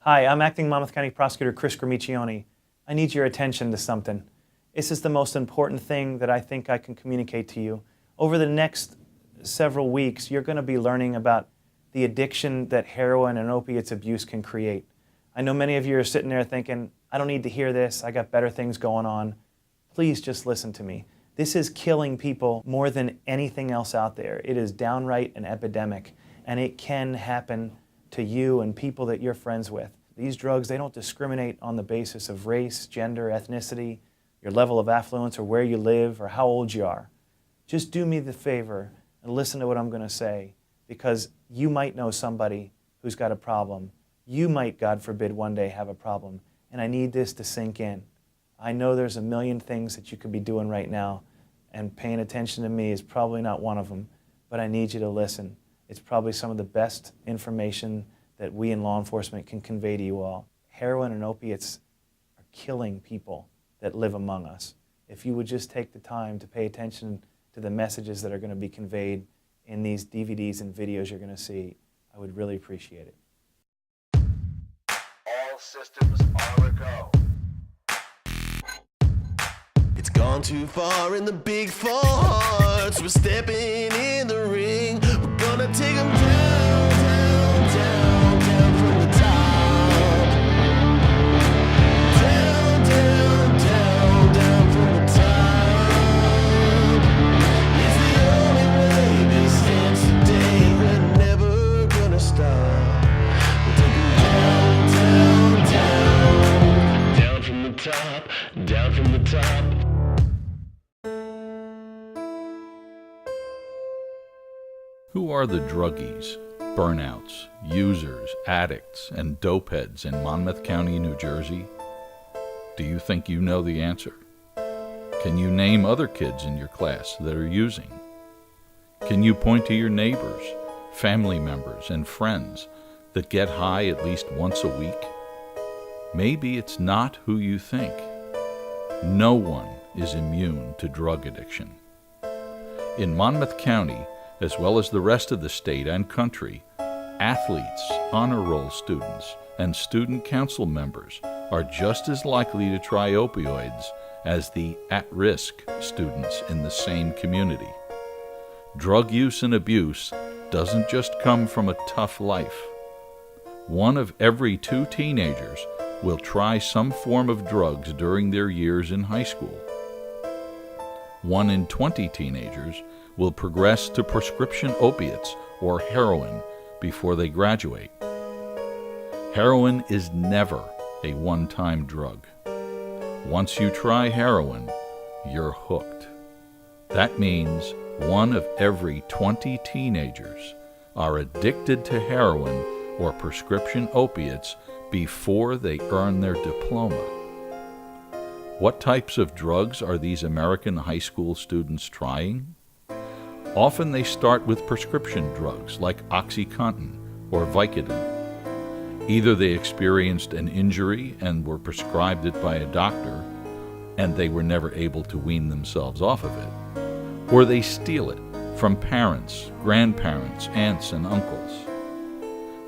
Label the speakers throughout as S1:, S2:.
S1: Hi, I'm Acting Monmouth County Prosecutor Chris Gramiccioni. I need your attention to something. This is the most important thing that I think I can communicate to you. Over the next several weeks, you're going to be learning about the addiction that heroin and opiates abuse can create. I know many of you are sitting there thinking, I don't need to hear this, I got better things going on. Please just listen to me. This is killing people more than anything else out there. It is downright an epidemic, and it can happen to you and people that you're friends with. These drugs, they don't discriminate on the basis of race, gender, ethnicity, your level of affluence, or where you live, or how old you are. Just do me the favor and listen to what I'm going to say, because you might know somebody who's got a problem. You might, God forbid, one day have a problem, and I need this to sink in. I know there's a million things that you could be doing right now, and paying attention to me is probably not one of them, but I need you to listen. It's probably some of the best information that we in law enforcement can convey to you all. Heroin and opiates are killing people that live among us. If you would just take the time to pay attention to the messages that are going to be conveyed in these DVDs and videos you're going to see, I would really appreciate it.
S2: All systems are a go. It's gone too far in the big four hearts. We're stepping in the ring. We're gonna take them down, down, down, down from the top. Down, down, down, down from the top. It's the only way this ends today. We're never gonna stop. We're taking down, down, down. Down from the top, down from the top.
S3: Who are the druggies, burnouts, users, addicts, and dopeheads in Monmouth County, New Jersey? Do you think you know the answer? Can you name other kids in your class that are using? Can you point to your neighbors, family members, and friends that get high at least once a week? Maybe it's not who you think. No one is immune to drug addiction. In Monmouth County, as well as the rest of the state and country, athletes, honor roll students, and student council members are just as likely to try opioids as the at-risk students in the same community. Drug use and abuse doesn't just come from a tough life. 1 of every 2 teenagers will try some form of drugs during their years in high school. 1 in 20 teenagers will progress to prescription opiates or heroin before they graduate. Heroin is never a one-time drug. Once you try heroin, you're hooked. That means 1 of every 20 teenagers are addicted to heroin or prescription opiates before they earn their diploma. What types of drugs are these American high school students trying? Often they start with prescription drugs like OxyContin or Vicodin. Either they experienced an injury and were prescribed it by a doctor, and they were never able to wean themselves off of it, or they steal it from parents, grandparents, aunts, and uncles.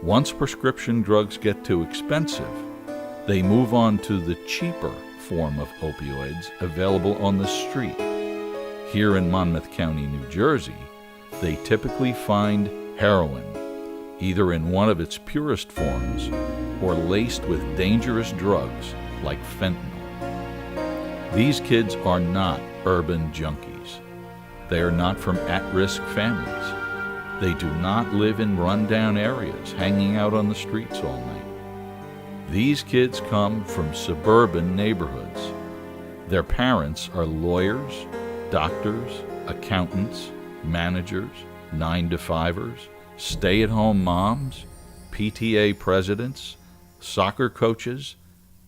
S3: Once prescription drugs get too expensive, they move on to the cheaper form of opioids available on the street. Here in Monmouth County, New Jersey, they typically find heroin, either in one of its purest forms or laced with dangerous drugs like fentanyl. These kids are not urban junkies. They are not from at-risk families. They do not live in run-down areas, hanging out on the streets all night. These kids come from suburban neighborhoods. Their parents are lawyers, doctors, accountants, managers, 9-to-5ers, stay-at-home moms, PTA presidents, soccer coaches,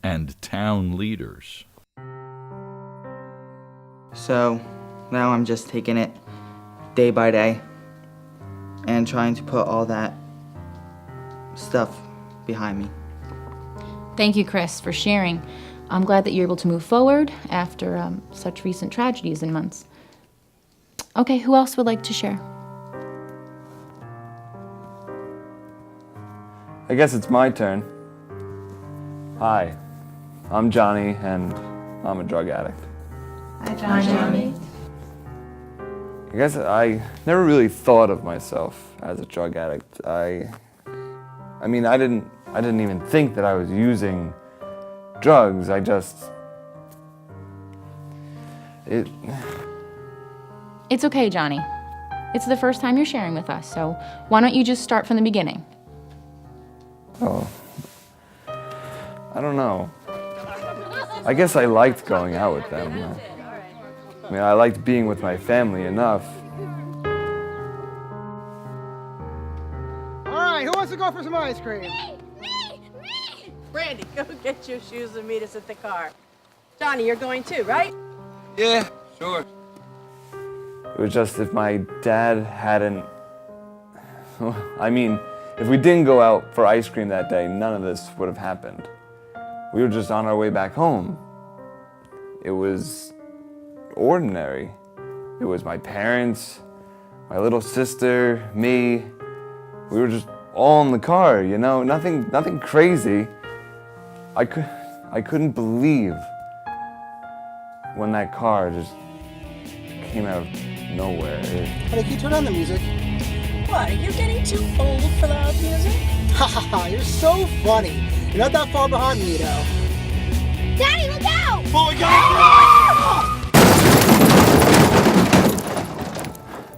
S3: and town leaders.
S4: So now I'm just taking it day by day and trying to put all that stuff behind me.
S5: Thank you, Chris, for sharing. I'm glad that you're able to move forward after such recent tragedies and months. Okay, who else would like to share?
S6: I guess it's my turn. Hi, I'm Johnny, and I'm a drug addict.
S5: Hi, Johnny.
S6: I guess I never really thought of myself as a drug addict. I mean, I didn't even think that I was using drugs.
S5: It's okay, Johnny. It's the first time you're sharing with us, so why don't you just start from the beginning?
S6: Oh, I don't know. I guess I liked going out with them. I mean, I liked being with my family enough.
S7: All right, who wants to go for some ice cream?
S8: Me! Brandy, go get your shoes and meet us at the car. Johnny, you're going too, right?
S6: Yeah, sure. It was just if my dad hadn't... I mean, if we didn't go out for ice cream that day, none of this would have happened. We were just on our way back home. It was ordinary. It was my parents, my little sister, me. We were just all in the car, you know, nothing crazy. I couldn't believe when that car just came out of nowhere.
S7: Honey, can you turn on the music?
S8: What, are you getting too old for loud music?
S7: Ha ha ha, you're so funny. You're not that far behind me, though.
S9: Daddy, look out!
S7: Oh my God!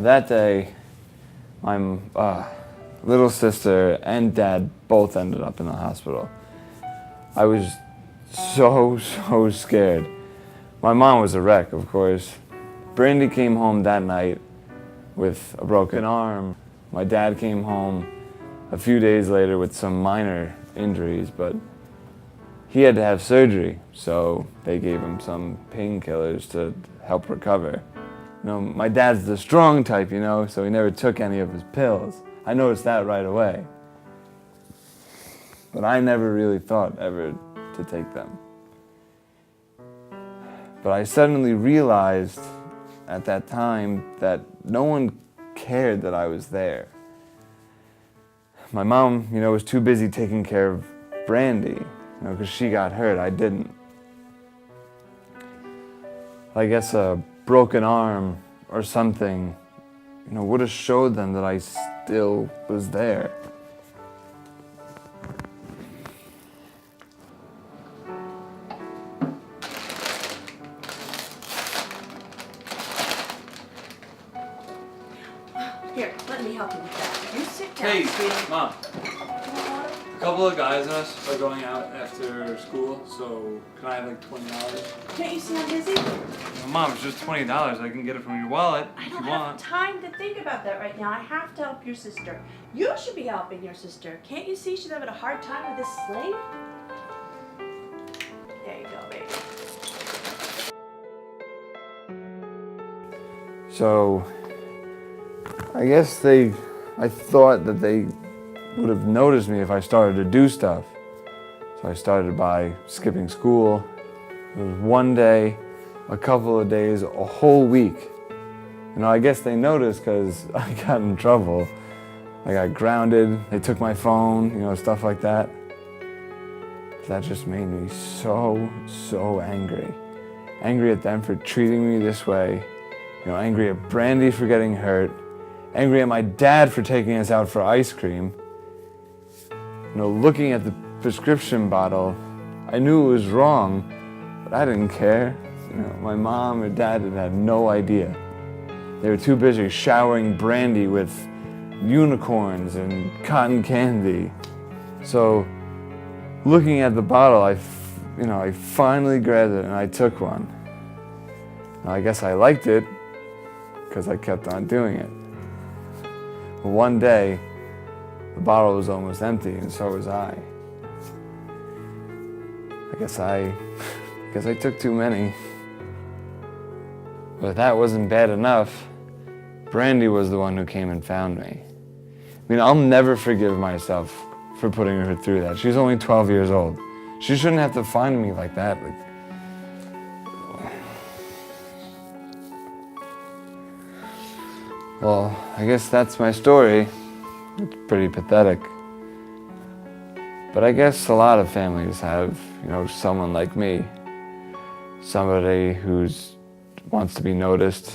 S6: That day, my little sister and dad both ended up in the hospital. I was so scared. My mom was a wreck, of course. Brandy came home that night with a broken arm. My dad came home a few days later with some minor injuries, but he had to have surgery, so they gave him some painkillers to help recover. You know, my dad's the strong type, you know, so he never took any of his pills. I noticed that right away. But I never really thought ever to take them. But I suddenly realized at that time that no one cared that I was there. My mom, you know, was too busy taking care of Brandy, you know, because she got hurt. I didn't. I guess a broken arm or something, you know, would have showed them that I still was there.
S8: Here, let me help you with that. You sit down,
S6: Hey,
S8: sweetie.
S6: Mom. A couple of guys and us are going out after school, so can I have like $20?
S8: Can't you see I'm busy?
S6: Mom, it's just $20. I can get it from your wallet
S8: I
S6: if
S8: don't
S6: you
S8: have
S6: want.
S8: time to think about that right now. I have to help your sister. You should be helping your sister. Can't you see she's having a hard time with this sling? There you go, baby.
S6: So, I guess I thought that they would have noticed me if I started to do stuff. So I started by skipping school. It was one day, a couple of days, a whole week. You know, I guess they noticed because I got in trouble. I got grounded, they took my phone, you know, stuff like that. That just made me so angry. Angry at them for treating me this way. You know, angry at Brandy for getting hurt. Angry at my dad for taking us out for ice cream. You know, looking at the prescription bottle, I knew it was wrong, but I didn't care. You know, my mom or dad had no idea. They were too busy showering Brandy with unicorns and cotton candy. So, looking at the bottle, I finally grabbed it and I took one. Now, I guess I liked it because I kept on doing it. But one day, the bottle was almost empty, and so was I. I guess I took too many. But if that wasn't bad enough, Brandy was the one who came and found me. I mean, I'll never forgive myself for putting her through that. She's only 12 years old. She shouldn't have to find me like that. Well, I guess that's my story. It's pretty pathetic. But I guess a lot of families have, you know, someone like me. Somebody who wants to be noticed.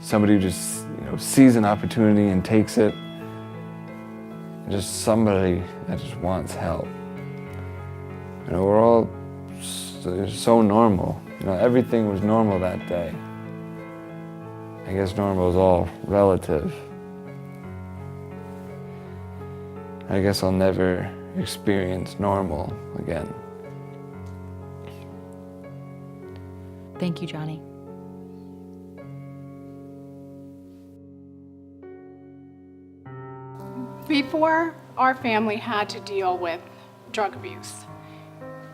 S6: Somebody who just, you know, sees an opportunity and takes it. Just somebody that just wants help. You know, we're all so normal. You know, everything was normal that day. I guess normal is all relative. I guess I'll never experience normal again.
S5: Thank you, Johnny.
S10: Before our family had to deal with drug abuse,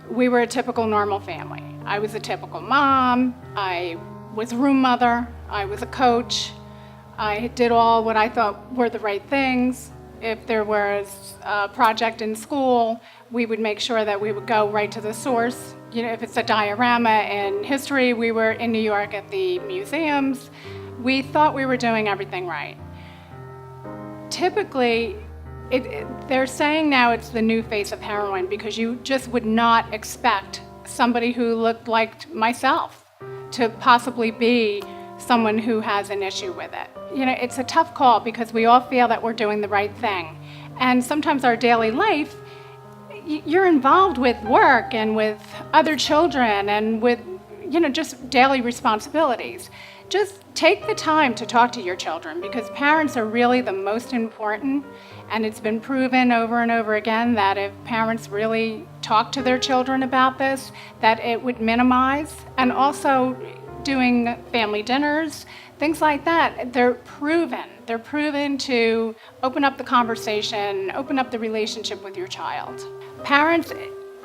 S10: we were a typical normal family. I was a typical mom, I was a room mother, I was a coach, I did all what I thought were the right things. If there was a project in school, we would make sure that we would go right to the source. You know, if it's a diorama in history, we were in New York at the museums. We thought we were doing everything right. Typically, they're saying now it's the new face of heroin because you just would not expect somebody who looked like myself to possibly be someone who has an issue with it. You know, it's a tough call because we all feel that we're doing the right thing. And sometimes our daily life, you're involved with work and with other children and with, you know, just daily responsibilities. Just take the time to talk to your children because parents are really the most important. And it's been proven over and over again that if parents really talk to their children about this, that it would minimize. And also doing family dinners, things like that, they're proven. They're proven to open up the conversation, open up the relationship with your child. Parents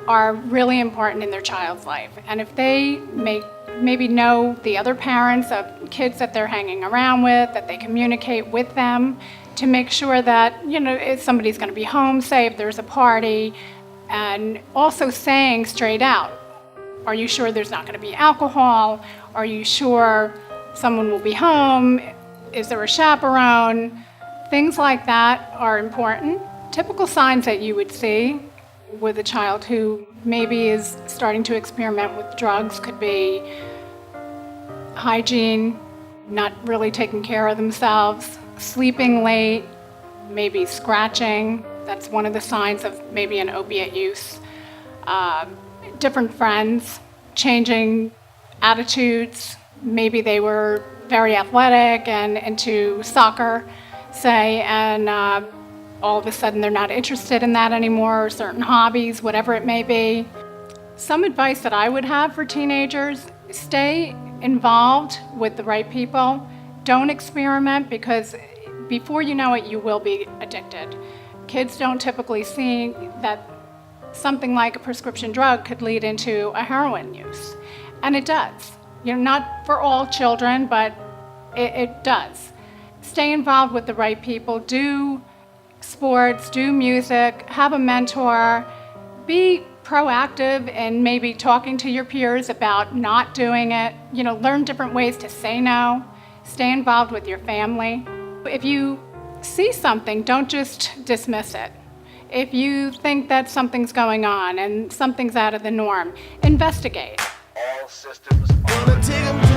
S10: are really important in their child's life. And if they maybe know the other parents of kids that they're hanging around with, that they communicate with them to make sure that, you know, if somebody's going to be home, say if there's a party, and also saying straight out, are you sure there's not going to be alcohol? Are you sure someone will be home? Is there a chaperone? Things like that are important. Typical signs that you would see with a child who maybe is starting to experiment with drugs could be hygiene, not really taking care of themselves, sleeping late, maybe scratching. That's one of the signs of maybe an opiate use. Different friends, changing attitudes. Maybe they were very athletic and into soccer, say, and all of a sudden they're not interested in that anymore, or certain hobbies, whatever it may be. Some advice that I would have for teenagers, stay involved with the right people. Don't experiment because before you know it, you will be addicted. Kids don't typically see that something like a prescription drug could lead into a heroin use. And it does. You know, not for all children, but it does. Stay involved with the right people. Do sports, do music, have a mentor. Be proactive in maybe talking to your peers about not doing it. You know, learn different ways to say no. Stay involved with your family. If you see something, don't just dismiss it. If you think that something's going on and something's out of the norm, investigate.
S2: All systems. Gonna take 'em